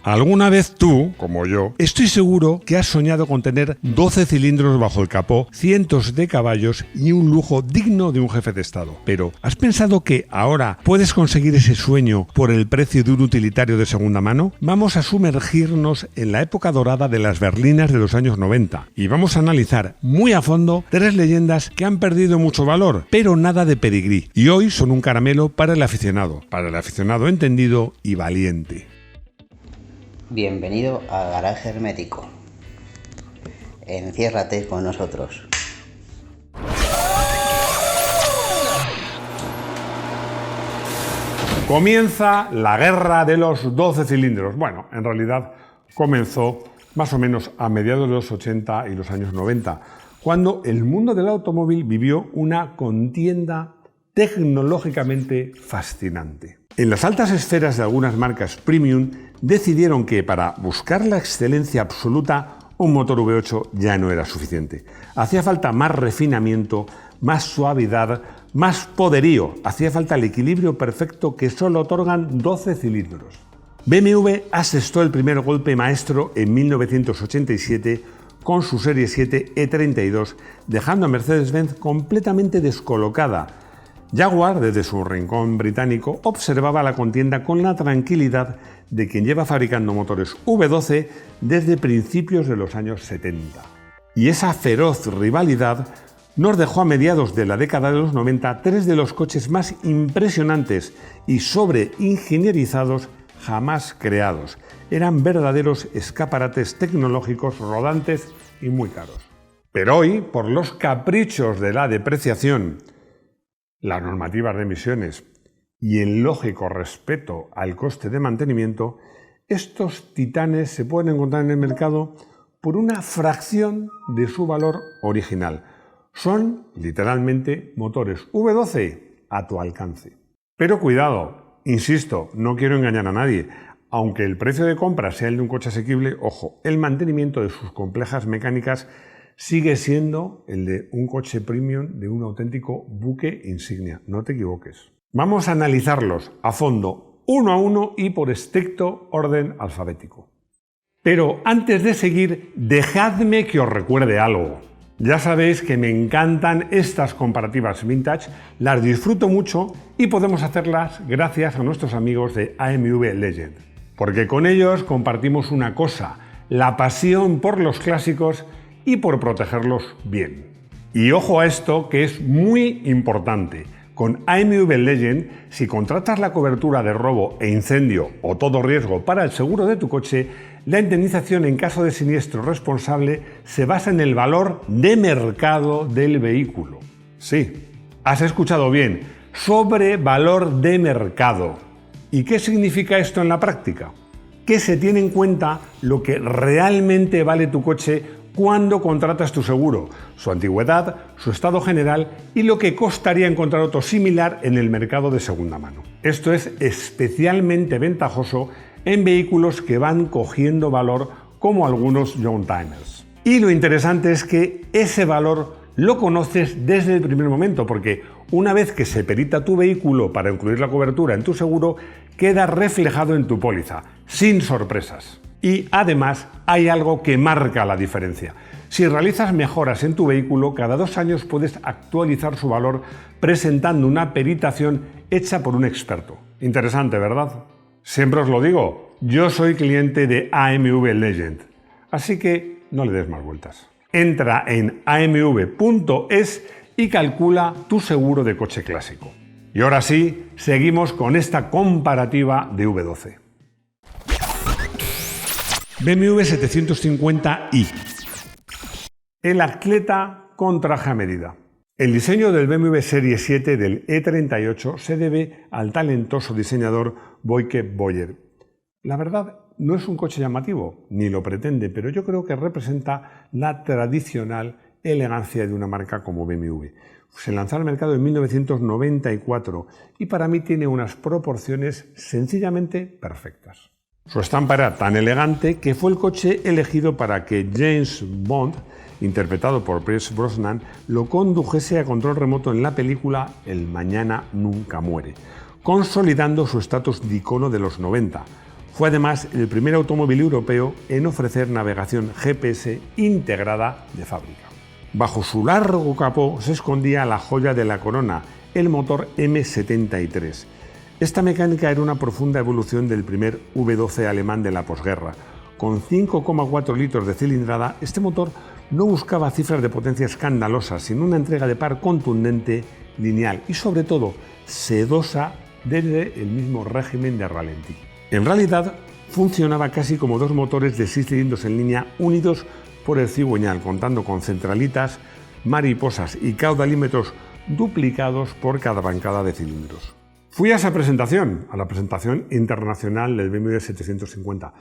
Alguna vez tú, como yo, estoy seguro que has soñado con tener 12 cilindros bajo el capó, cientos de caballos y un lujo digno de un jefe de Estado. Pero, ¿has pensado que ahora puedes conseguir ese sueño por el precio de un utilitario de segunda mano? Vamos a sumergirnos en la época dorada de las berlinas de los años 90 y vamos a analizar muy a fondo 3 leyendas que han perdido mucho valor, pero nada de pedigrí, y hoy son un caramelo para el aficionado entendido y valiente. Bienvenido a Garaje Hermético. Enciérrate con nosotros. Comienza la guerra de los 12 cilindros. Bueno, en realidad comenzó más o menos a mediados de los 80 y los años 90, cuando el mundo del automóvil vivió una contienda tecnológicamente fascinante. En las altas esferas de algunas marcas premium decidieron que para buscar la excelencia absoluta un motor V8 ya no era suficiente. Hacía falta más refinamiento, más suavidad, más poderío. Hacía falta el equilibrio perfecto que solo otorgan 12 cilindros. BMW asestó el primer golpe maestro en 1987 con su Serie 7 E32, dejando a Mercedes-Benz completamente descolocada. Jaguar, desde su rincón británico, observaba la contienda con la tranquilidad de quien lleva fabricando motores V12 desde principios de los años 70. Y esa feroz rivalidad nos dejó a mediados de la década de los 90 3 de los coches más impresionantes y sobreingenierizados jamás creados. Eran verdaderos escaparates tecnológicos rodantes y muy caros. Pero hoy, por los caprichos de la depreciación, las normativas de emisiones y el lógico respeto al coste de mantenimiento, estos titanes se pueden encontrar en el mercado por una fracción de su valor original. Son, literalmente, motores V12 a tu alcance. Pero cuidado, insisto, no quiero engañar a nadie. Aunque el precio de compra sea el de un coche asequible, ojo, el mantenimiento de sus complejas mecánicas sigue siendo el de un coche premium de un auténtico buque insignia. No te equivoques. Vamos a analizarlos a fondo, uno a uno y por estricto orden alfabético. Pero antes de seguir, dejadme que os recuerde algo. Ya sabéis que me encantan estas comparativas vintage, las disfruto mucho y podemos hacerlas gracias a nuestros amigos de AMV Legend. Porque con ellos compartimos una cosa, la pasión por los clásicos y por protegerlos bien. Y ojo a esto, que es muy importante. Con AMV Legend, si contratas la cobertura de robo e incendio o todo riesgo para el seguro de tu coche, la indemnización en caso de siniestro responsable se basa en el valor de mercado del vehículo. Sí, has escuchado bien, sobre valor de mercado. ¿Y qué significa esto en la práctica? Que se tiene en cuenta lo que realmente vale tu coche cuando contratas tu seguro, su antigüedad, su estado general y lo que costaría encontrar otro similar en el mercado de segunda mano. Esto es especialmente ventajoso en vehículos que van cogiendo valor como algunos young timers. Y lo interesante es que ese valor lo conoces desde el primer momento, porque una vez que se perita tu vehículo para incluir la cobertura en tu seguro, queda reflejado en tu póliza, sin sorpresas. Y además hay algo que marca la diferencia. Si realizas mejoras en tu vehículo, cada 2 años puedes actualizar su valor presentando una peritación hecha por un experto. Interesante, ¿verdad? Siempre os lo digo, yo soy cliente de AMV Legend, así que no le des más vueltas. Entra en amv.es y calcula tu seguro de coche clásico. Y ahora sí, seguimos con esta comparativa de V12. BMW 750i. El atleta con traje a medida. El diseño del BMW Serie 7 del E38 se debe al talentoso diseñador Wojciech Boyer. La verdad, no es un coche llamativo, ni lo pretende, pero yo creo que representa la tradicional elegancia de una marca como BMW. Se lanzó al mercado en 1994 y para mí tiene unas proporciones sencillamente perfectas. Su estampa era tan elegante que fue el coche elegido para que James Bond, interpretado por Pierce Brosnan, lo condujese a control remoto en la película El mañana nunca muere, consolidando su estatus de icono de los 90. Fue además el primer automóvil europeo en ofrecer navegación GPS integrada de fábrica. Bajo su largo capó se escondía la joya de la corona, el motor M73. Esta mecánica era una profunda evolución del primer V12 alemán de la posguerra. Con 5,4 litros de cilindrada, este motor no buscaba cifras de potencia escandalosas, sino una entrega de par contundente, lineal y sobre todo sedosa desde el mismo régimen de ralentí. En realidad, funcionaba casi como dos motores de 6 cilindros en línea unidos por el cigüeñal, contando con centralitas, mariposas y caudalímetros duplicados por cada bancada de cilindros. Fui a esa presentación, a la presentación internacional del BMW 750,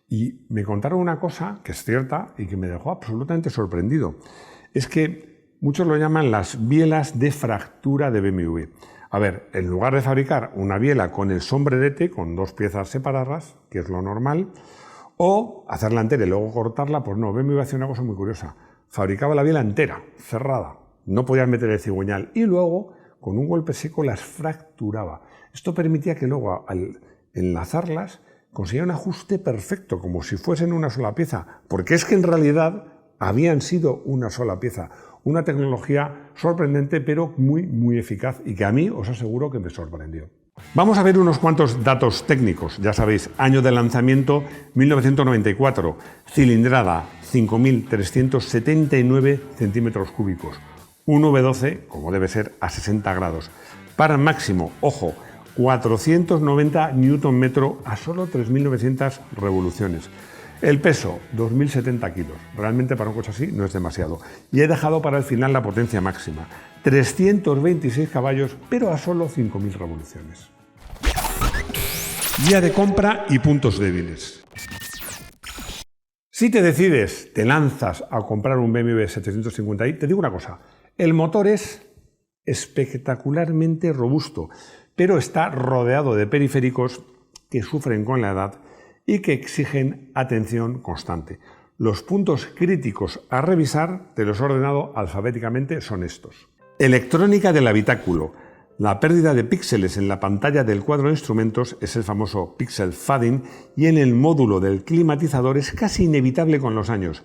y me contaron una cosa que es cierta y que me dejó absolutamente sorprendido. Es que muchos lo llaman las bielas de fractura de BMW. A ver, en lugar de fabricar una biela con el sombrerete, con dos piezas separadas, que es lo normal, o hacerla entera y luego cortarla, pues no, BMW hacía una cosa muy curiosa. Fabricaba la biela entera, cerrada. No podías meter el cigüeñal y luego, con un golpe seco, las fracturaba. Esto permitía que luego, al enlazarlas, conseguía un ajuste perfecto, como si fuesen una sola pieza, porque es que en realidad habían sido una sola pieza. Una tecnología sorprendente, pero muy eficaz y que a mí os aseguro que me sorprendió. Vamos a ver unos cuantos datos técnicos. Ya sabéis, año de lanzamiento 1994, cilindrada 5.379 centímetros cúbicos, un V12, como debe ser, a 60 grados. Par máximo, ojo, 490 Nm a solo 3.900 revoluciones. El peso, 2.070 kilos. Realmente para un coche así no es demasiado. Y he dejado para el final la potencia máxima. 326 caballos, pero a solo 5.000 revoluciones. Guía de compra y puntos débiles. Si te decides, te lanzas a comprar un BMW 750i, te digo una cosa. El motor es espectacularmente robusto, pero está rodeado de periféricos que sufren con la edad y que exigen atención constante. Los puntos críticos a revisar, te los he ordenado alfabéticamente, son estos. Electrónica del habitáculo. La pérdida de píxeles en la pantalla del cuadro de instrumentos es el famoso pixel fading y en el módulo del climatizador es casi inevitable con los años.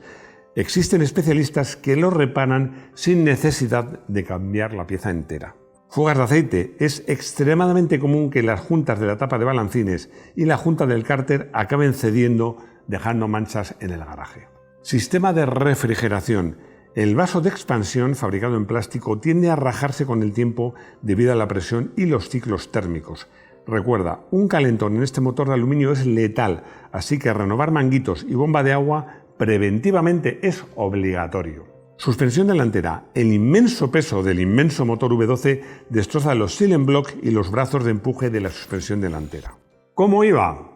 Existen especialistas que lo reparan sin necesidad de cambiar la pieza entera. Fugas de aceite. Es extremadamente común que las juntas de la tapa de balancines y la junta del cárter acaben cediendo, dejando manchas en el garaje. Sistema de refrigeración. El vaso de expansión, fabricado en plástico, tiende a rajarse con el tiempo debido a la presión y los ciclos térmicos. Recuerda, un calentón en este motor de aluminio es letal, así que renovar manguitos y bomba de agua preventivamente es obligatorio. Suspensión delantera. El inmenso peso del inmenso motor V12 destroza los silent block y los brazos de empuje de la suspensión delantera. ¿Cómo iba?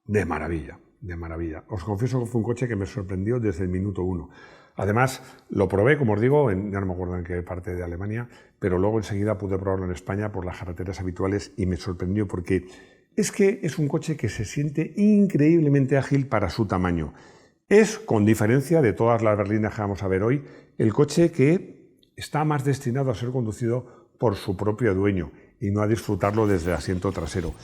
De maravilla, de maravilla. Os confieso que fue un coche que me sorprendió desde el minuto 1. Además, lo probé, como os digo, ya no me acuerdo en qué parte de Alemania, pero luego enseguida pude probarlo en España por las carreteras habituales y me sorprendió porque es que es un coche que se siente increíblemente ágil para su tamaño. Es, con diferencia de todas las berlinas que vamos a ver hoy, el coche que está más destinado a ser conducido por su propio dueño y no a disfrutarlo desde el asiento trasero.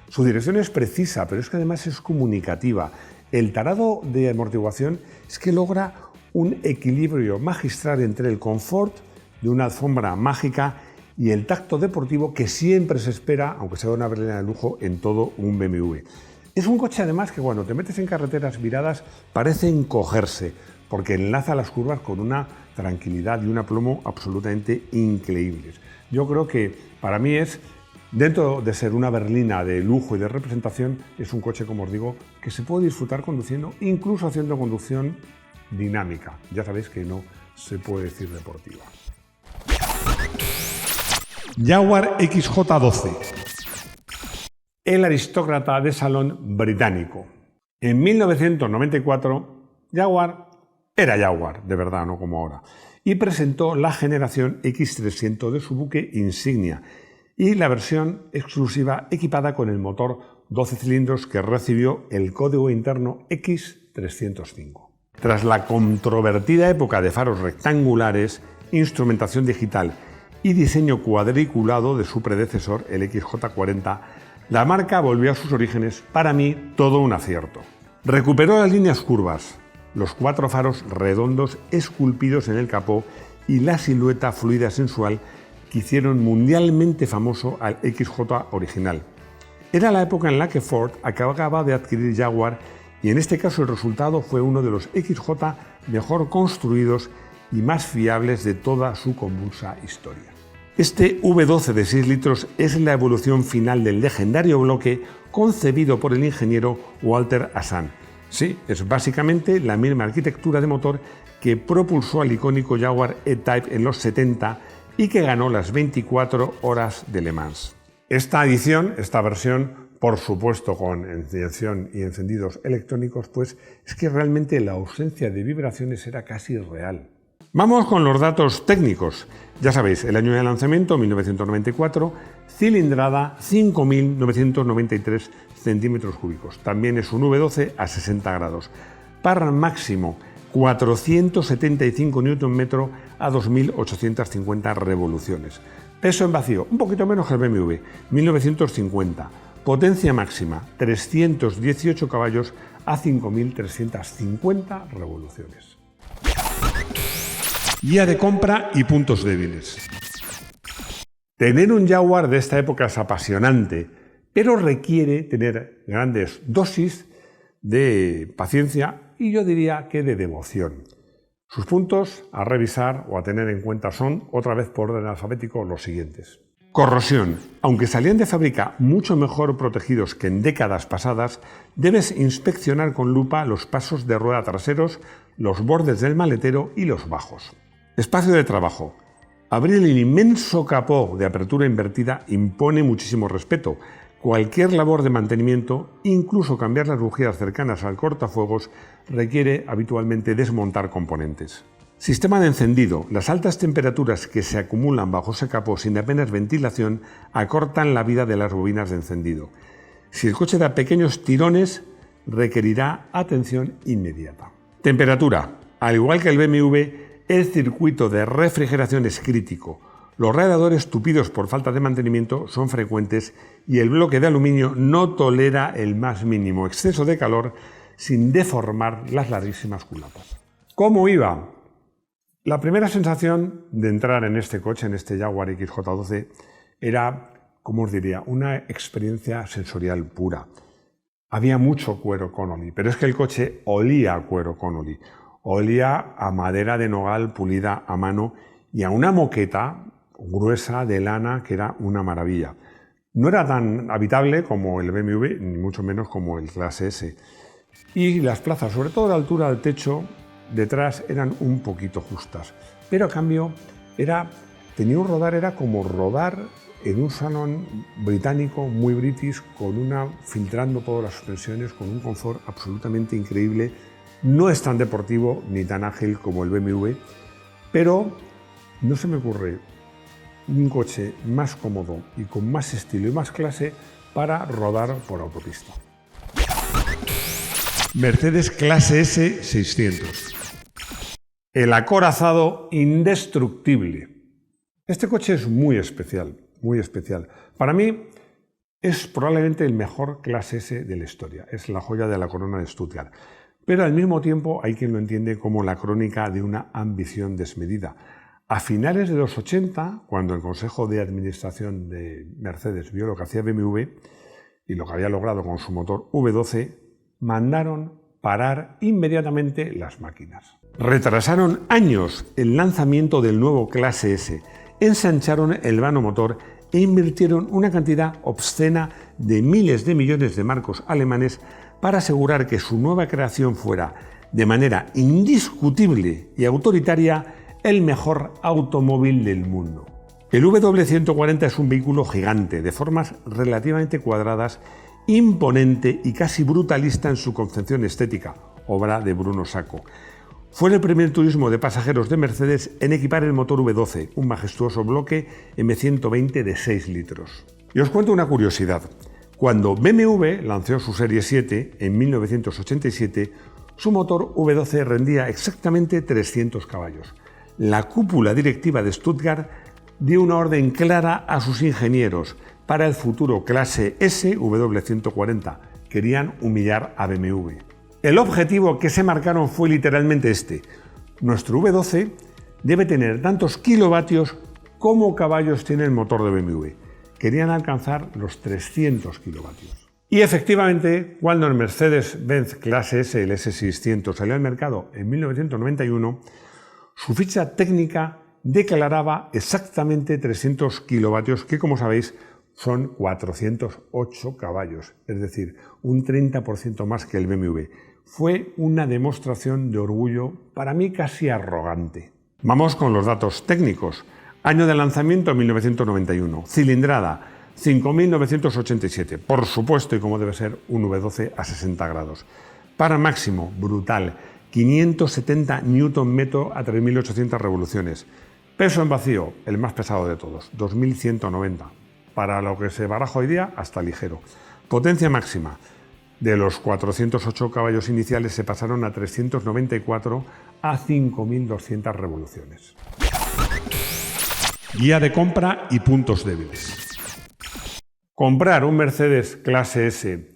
Su dirección es precisa, pero es que además es comunicativa. El tarado de amortiguación es que logra un equilibrio magistral entre el confort de una alfombra mágica y el tacto deportivo que siempre se espera, aunque sea una berlina de lujo, en todo un BMW. Es un coche además que cuando te metes en carreteras viradas parece encogerse, porque enlaza las curvas con una tranquilidad y un aplomo absolutamente increíbles. Yo creo que para mí es, dentro de ser una berlina de lujo y de representación, es un coche, como os digo, que se puede disfrutar conduciendo, incluso haciendo conducción dinámica. Ya sabéis que no se puede decir deportiva. Jaguar XJ12. El aristócrata de salón británico. En 1994, Jaguar era Jaguar, de verdad, no como ahora, y presentó la generación X300 de su buque insignia y la versión exclusiva equipada con el motor 12 cilindros que recibió el código interno X305. Tras la controvertida época de faros rectangulares, instrumentación digital y diseño cuadriculado de su predecesor, el XJ40, La marca volvió a sus orígenes, para mí todo un acierto. Recuperó las líneas curvas, los 4 faros redondos esculpidos en el capó y la silueta fluida sensual que hicieron mundialmente famoso al XJ original. Era la época en la que Ford acababa de adquirir Jaguar y en este caso el resultado fue uno de los XJ mejor construidos y más fiables de toda su convulsa historia. Este V12 de 6 litros es la evolución final del legendario bloque concebido por el ingeniero Walter Hassan. Sí, es básicamente la misma arquitectura de motor que propulsó al icónico Jaguar E-Type en los 70 y que ganó las 24 horas de Le Mans. Esta versión, por supuesto con inyección y encendidos electrónicos, pues es que realmente la ausencia de vibraciones era casi real. Vamos con los datos técnicos. Ya sabéis, el año de lanzamiento, 1994, cilindrada 5.993 centímetros cúbicos. También es un V12 a 60 grados. Par máximo 475 Nm a 2.850 revoluciones. Peso en vacío, un poquito menos que el BMW, 1950. Potencia máxima, 318 caballos a 5.350 revoluciones. Guía de compra y puntos débiles. Tener un Jaguar de esta época es apasionante, pero requiere tener grandes dosis de paciencia y yo diría que de devoción. Sus puntos a revisar o a tener en cuenta son, otra vez por orden alfabético, los siguientes. Corrosión. Aunque salían de fábrica mucho mejor protegidos que en décadas pasadas, debes inspeccionar con lupa los pasos de rueda traseros, los bordes del maletero y los bajos. Espacio de trabajo. Abrir el inmenso capó de apertura invertida impone muchísimo respeto. Cualquier labor de mantenimiento, incluso cambiar las bujías cercanas al cortafuegos, requiere habitualmente desmontar componentes. Sistema de encendido. Las altas temperaturas que se acumulan bajo ese capó sin apenas ventilación acortan la vida de las bobinas de encendido. Si el coche da pequeños tirones, requerirá atención inmediata. Temperatura. Al igual que el BMW, el circuito de refrigeración es crítico. Los radiadores tupidos por falta de mantenimiento son frecuentes y el bloque de aluminio no tolera el más mínimo exceso de calor sin deformar las larguísimas culatas. ¿Cómo iba? La primera sensación de entrar en este coche, en este Jaguar XJ12, era, ¿cómo os diría?, una experiencia sensorial pura. Había mucho cuero Connolly, pero es que el coche olía a cuero Connolly. Olía a madera de nogal pulida a mano y a una moqueta gruesa de lana que era una maravilla. No era tan habitable como el BMW, ni mucho menos como el Clase S. Y las plazas, sobre todo la altura del techo, detrás eran un poquito justas. Pero a cambio, tenía un rodar, era como rodar en un salón británico, muy british, filtrando todas las suspensiones, con un confort absolutamente increíble. No es tan deportivo ni tan ágil como el BMW, pero no se me ocurre un coche más cómodo y con más estilo y más clase para rodar por autopista. Mercedes Clase S 600. El acorazado indestructible. Este coche es muy especial, muy especial. Para mí es probablemente el mejor Clase S de la historia. Es la joya de la corona de Stuttgart. Pero al mismo tiempo hay quien lo entiende como la crónica de una ambición desmedida. A finales de los 80, cuando el Consejo de Administración de Mercedes vio lo que hacía BMW y lo que había logrado con su motor V12, mandaron parar inmediatamente las máquinas. Retrasaron años el lanzamiento del nuevo Clase S, ensancharon el vano motor e invirtieron una cantidad obscena de miles de millones de marcos alemanes para asegurar que su nueva creación fuera, de manera indiscutible y autoritaria, el mejor automóvil del mundo. El W140 es un vehículo gigante, de formas relativamente cuadradas, imponente y casi brutalista en su concepción estética, obra de Bruno Sacco. Fue el primer turismo de pasajeros de Mercedes en equipar el motor V12, un majestuoso bloque M120 de 6 litros. Y os cuento una curiosidad. Cuando BMW lanzó su Serie 7 en 1987, su motor V12 rendía exactamente 300 caballos. La cúpula directiva de Stuttgart dio una orden clara a sus ingenieros: para el futuro clase S W140. Querían humillar a BMW. El objetivo que se marcaron fue literalmente este. Nuestro V12 debe tener tantos kilovatios como caballos tiene el motor de BMW. Querían alcanzar los 300 kilovatios. Y efectivamente, cuando el Mercedes-Benz clase S, el S600, salió al mercado en 1991, su ficha técnica declaraba exactamente 300 kilovatios, que como sabéis son 408 caballos, es decir, un 30% más que el BMW. Fue una demostración de orgullo, para mí casi arrogante. Vamos con los datos técnicos. Año de lanzamiento 1991, cilindrada 5.987, por supuesto y como debe ser un V12 a 60 grados. Par máximo, brutal, 570 Nm a 3.800 revoluciones. Peso en vacío, el más pesado de todos, 2.190. Para lo que se baraja hoy día, hasta ligero. Potencia máxima, de los 408 caballos iniciales se pasaron a 394 a 5.200 revoluciones. Guía de compra y puntos débiles. Comprar un Mercedes clase S,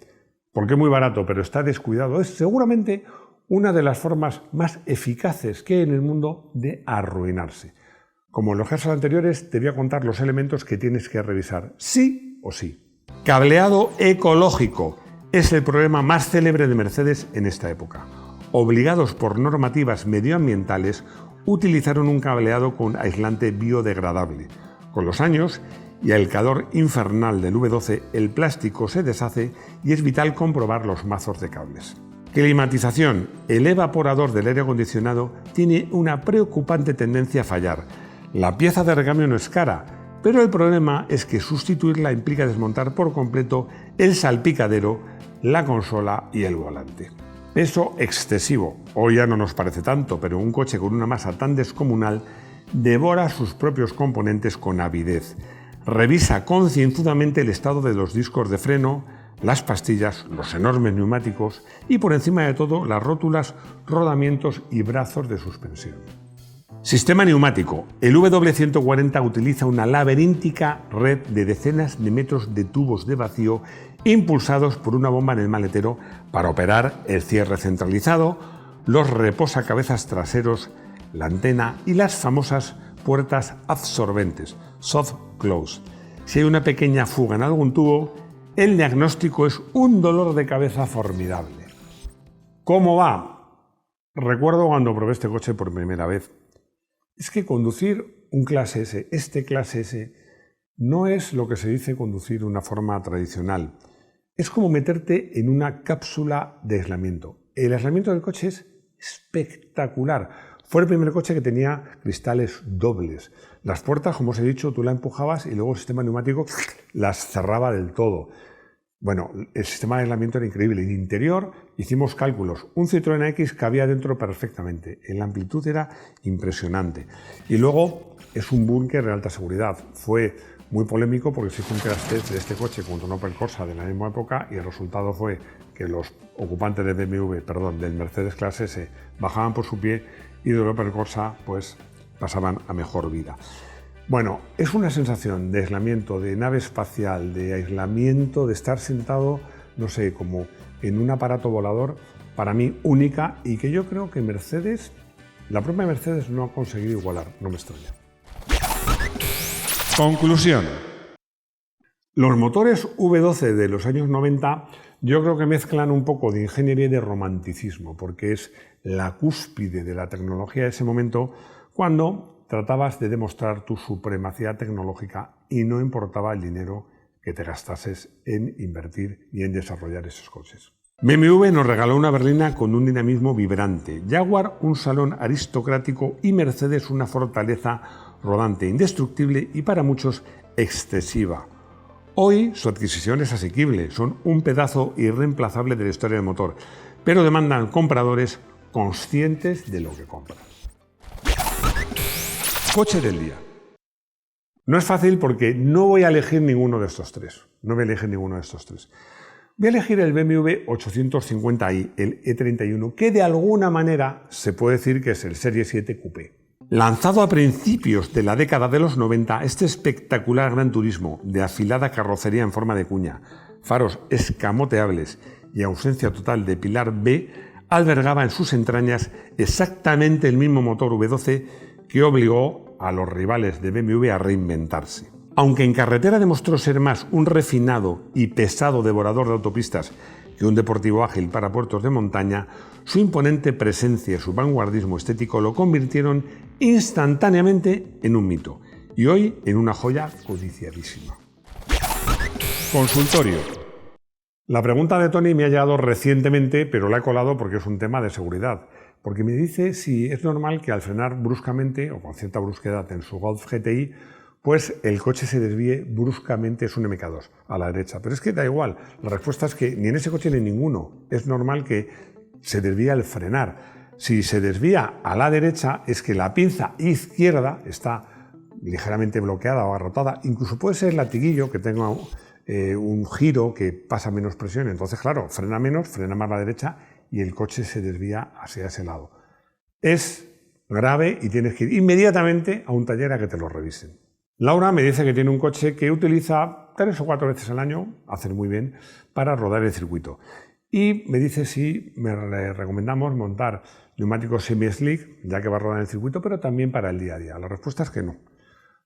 porque es muy barato pero está descuidado, es seguramente una de las formas más eficaces que hay en el mundo de arruinarse. Como en los casos anteriores, te voy a contar los elementos que tienes que revisar, sí o sí. Cableado ecológico es el problema más célebre de Mercedes en esta época. Obligados por normativas medioambientales, utilizaron un cableado con aislante biodegradable. Con los años y el calor infernal del V12, el plástico se deshace y es vital comprobar los mazos de cables. Climatización. El evaporador del aire acondicionado tiene una preocupante tendencia a fallar. La pieza de recambio no es cara, pero el problema es que sustituirla implica desmontar por completo el salpicadero, la consola y el volante. Peso excesivo. Hoy ya no nos parece tanto, pero un coche con una masa tan descomunal devora sus propios componentes con avidez. Revisa concienzudamente el estado de los discos de freno, las pastillas, los enormes neumáticos y por encima de todo las rótulas, rodamientos y brazos de suspensión. Sistema neumático. El W140 utiliza una laberíntica red de decenas de metros de tubos de vacío impulsados por una bomba en el maletero para operar el cierre centralizado, los reposacabezas traseros, la antena y las famosas puertas absorbentes, soft close. Si hay una pequeña fuga en algún tubo, el diagnóstico es un dolor de cabeza formidable. ¿Cómo va? Recuerdo cuando probé este coche por primera vez. Es que conducir un clase S, este clase S, no es lo que se dice conducir de una forma tradicional. Es como meterte en una cápsula de aislamiento. El aislamiento del coche es espectacular. Fue el primer coche que tenía cristales dobles. Las puertas, como os he dicho, tú la empujabas y luego el sistema neumático las cerraba del todo. Bueno, el sistema de aislamiento era increíble. En el interior hicimos cálculos. Un Citroën X cabía dentro perfectamente. La amplitud era impresionante. Y luego es un búnker de alta seguridad. Fue muy polémico porque se hizo un crash test de este coche contra un Opel Corsa de la misma época y el resultado fue que los ocupantes de del Mercedes clase S bajaban por su pie y del Opel Corsa pues pasaban a mejor vida. Bueno, es una sensación de aislamiento, de nave espacial, de aislamiento, de estar sentado, no sé, como en un aparato volador, para mí única y que yo creo que Mercedes, la propia Mercedes no ha conseguido igualar, no me extraña. Conclusión. Los motores V12 de los años 90 yo creo que mezclan un poco de ingeniería y de romanticismo, porque es la cúspide de la tecnología de ese momento cuando tratabas de demostrar tu supremacía tecnológica y no importaba el dinero que te gastases en invertir y en desarrollar esos coches. BMW nos regaló una berlina con un dinamismo vibrante, Jaguar un salón aristocrático y Mercedes una fortaleza rodante, indestructible y para muchos excesiva. Hoy su adquisición es asequible, son un pedazo irreemplazable de la historia del motor, pero demandan compradores conscientes de lo que compran. Coche del día. No es fácil porque no voy a elegir ninguno de estos tres. Voy a elegir el BMW 850i, el E31, que de alguna manera se puede decir que es el Serie 7 Coupé. Lanzado a principios de la década de los 90, este espectacular Gran Turismo de afilada carrocería en forma de cuña, faros escamoteables y ausencia total de pilar B, albergaba en sus entrañas exactamente el mismo motor V12 que obligó a los rivales de BMW a reinventarse. Aunque en carretera demostró ser más un refinado y pesado devorador de autopistas que un deportivo ágil para puertos de montaña, su imponente presencia y su vanguardismo estético lo convirtieron instantáneamente en un mito y hoy en una joya codiciadísima. Consultorio. La pregunta de Tony me ha llegado recientemente, pero la he colado porque es un tema de seguridad. Porque me dice si es normal que al frenar bruscamente o con cierta brusquedad en su Golf GTI, pues el coche se desvíe bruscamente, es un MK2, a la derecha. Pero es que da igual, la respuesta es que ni en ese coche ni en ninguno es normal que se desvíe al frenar. Si se desvía a la derecha es que la pinza izquierda está ligeramente bloqueada o agarrotada, incluso puede ser el latiguillo que tenga un giro que pasa menos presión, entonces claro, frena menos, frena más la derecha y el coche se desvía hacia ese lado. Es grave y tienes que ir inmediatamente a un taller a que te lo revisen. Laura me dice que tiene un coche que utiliza 3 o 4 veces al año, hacer muy bien, para rodar el circuito. Y me dice si le recomendamos montar neumáticos semi-slick, ya que va a rodar en el circuito, pero también para el día a día. La respuesta es que no.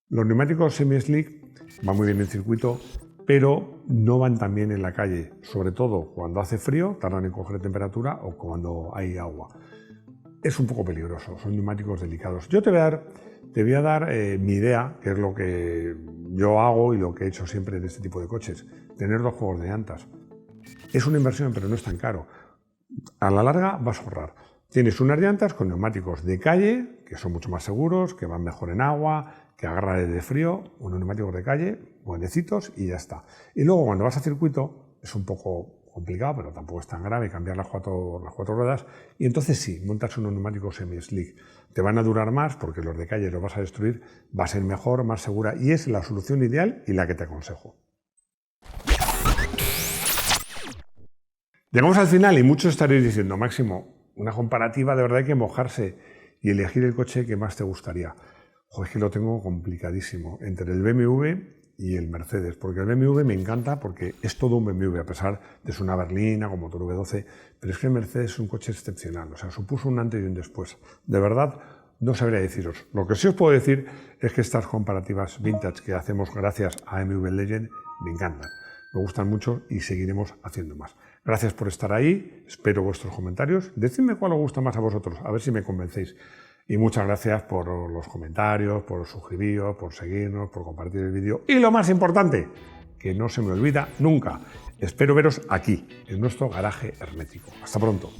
Los neumáticos semi-slick van muy bien en el circuito, pero no van tan bien en la calle, sobre todo cuando hace frío, tardan en coger temperatura o cuando hay agua. Es un poco peligroso, son neumáticos delicados. Yo te voy a dar mi idea, que es lo que yo hago y lo que he hecho siempre en este tipo de coches, tener 2 juegos de llantas. Es una inversión, pero no es tan caro. A la larga vas a ahorrar. Tienes unas llantas con neumáticos de calle, que son mucho más seguros, que van mejor en agua, que agarran de frío, unos neumáticos de calle, buenecitos y ya está. Y luego cuando vas a circuito es un poco complicado, pero tampoco es tan grave cambiar las cuatro ruedas, y entonces sí, montas unos neumáticos semi-slick. Te van a durar más porque los de calle los vas a destruir, va a ser mejor, más segura y es la solución ideal y la que te aconsejo. Llegamos al final y muchos estaréis diciendo, Máximo, una comparativa de verdad hay que mojarse y elegir el coche que más te gustaría. Joder, es que lo tengo complicadísimo entre el BMW y el Mercedes, porque el BMW me encanta porque es todo un BMW, a pesar de ser una berlina con motor V12, pero es que el Mercedes es un coche excepcional, o sea, supuso un antes y un después. De verdad, no sabría deciros. Lo que sí os puedo decir es que estas comparativas vintage que hacemos gracias a BMW Legend me encantan, me gustan mucho y seguiremos haciendo más. Gracias por estar ahí, espero vuestros comentarios, decidme cuál os gusta más a vosotros, a ver si me convencéis. Y muchas gracias por los comentarios, por suscribiros, por seguirnos, por compartir el vídeo. Y lo más importante, que no se me olvida nunca, espero veros aquí, en nuestro garaje hermético. Hasta pronto.